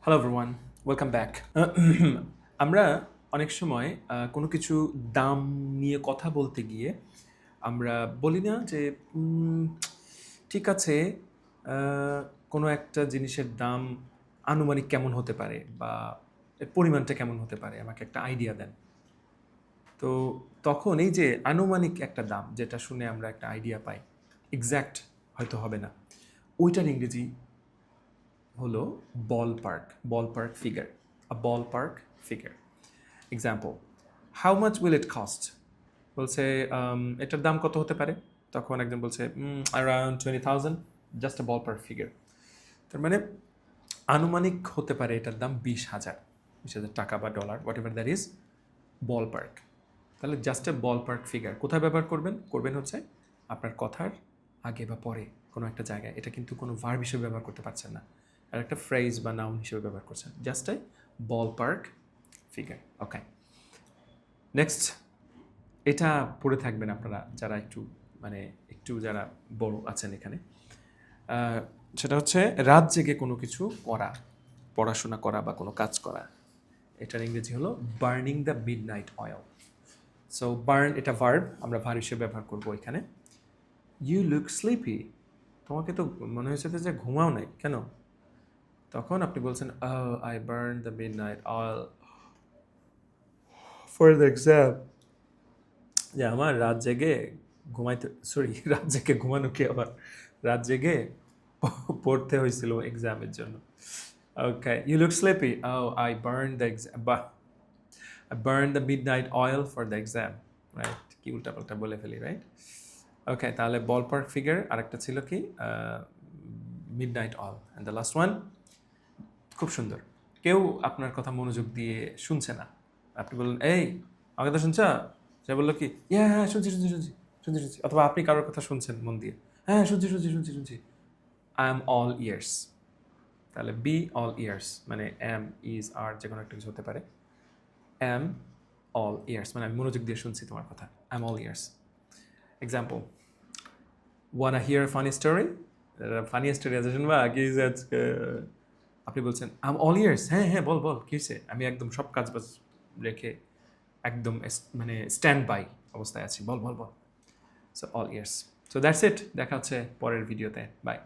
Hello everyone, welcome back. আমরা অনেক সময় কোনো কিছু দাম নিয়ে কথা বলতে গিয়ে আমরা বলি না যে ঠিক আছে, কোনো একটা জিনিসের দাম আনুমানিক কেমন হতে পারে বা এর পরিমাণটা কেমন হতে পারে, আমাকে একটা আইডিয়া দেন। তো তখন এই যে আনুমানিক একটা দাম যেটা শুনে আমরা একটা আইডিয়া পাই, এক্স্যাক্ট হয়তো হবে না, ওইটার ইংরেজি হলো ballpark figure, a ballpark figure. Example, how much will it cost? বলছে এটার দাম কত হতে পারে? তখন একজন বলছে around 20,000, just a ballpark figure. তার মানে আনুমানিক হতে পারে এটার দাম 20,000 টাকা বা dollar, what ever that is, ballpark. তাহলে জাস্ট এ বলপার্ক ফিগার কোথায় ব্যবহার করবেন হচ্ছে আপনার কথার আগে বা পরে কোনো একটা জায়গায়। এটা কিন্তু কোনো ভার্ব হিসেবে ব্যবহার করতে পারছেন না, আর একটা ফ্রেজ বা নাউন হিসেবে ব্যবহার করছেন, just a ballpark figure. Okay, next, এটা পড়ে থাকবেন আপনারা যারা একটু যারা বড় আছেন এখানে। সেটা হচ্ছে রাত জেগে কোনো কিছু করা, পড়াশোনা করা বা কোনো কাজ করা। এটার ইংরেজি হলো burning the midnight oil. So burn এটা ভার্ব, আমরা ভার্ব হিসেবে ব্যবহার করবো এখানে। ইউ লুক স্লিপি, তোমাকে তো মনে হয়েছে যে ঘুমাও নাই কেন? তখন আপনি বলছেন I burn the midnight oil for the exam. যে আমার রাত জেগে রাত জেগে ঘুমানো কি, আবার রাত জেগে পড়তে হয়েছিল এক্সামের জন্য। Okay, you look sleepy, I burn the I burned the midnight oil for the exam, right? কি উল্টাপাল্টা বলে ফেলি, রাইট? ওকে, তাহলে বলপার্ক ফিগার, আরেকটা ছিল কি midnight oil, and the last one খুব সুন্দর, কেউ আপনার কথা মনোযোগ দিয়ে শুনছে না, আপনি বললেন এই আমার কথা শুনছ? সে বললো কি হ্যাঁ শুনছি শুনছি শুনছি শুনছি শুনছি, অথবা আপনি কারোর কথা শুনছেন মন দিয়ে, হ্যাঁ শুনছি শুনছি শুনছি শুনছি, আই এম অল ইয়ার্স। তাহলে বি অল ইয়ার্স মানে এম ইজ আর যে কোনো একটা কিছু হতে পারে। am all ears মানে আমি মনোযোগ দিয়ে শুনছি তোমার কথা, I'm all ears. Example, wanna hear a funny story? Funny story আছে শুনবা কি হয়েছে আজকে? আপনি বলছেন I'm all ears, হ্যাঁ হ্যাঁ বল বল কি হয়েছে, আমি একদম সব কাজ বাজ রেখে একদম মানে স্ট্যান্ড বাই অবস্থায় আছি, বল বল বল। So all years. So that's it, দেখা হচ্ছে পরের ভিডিওতে, বাই।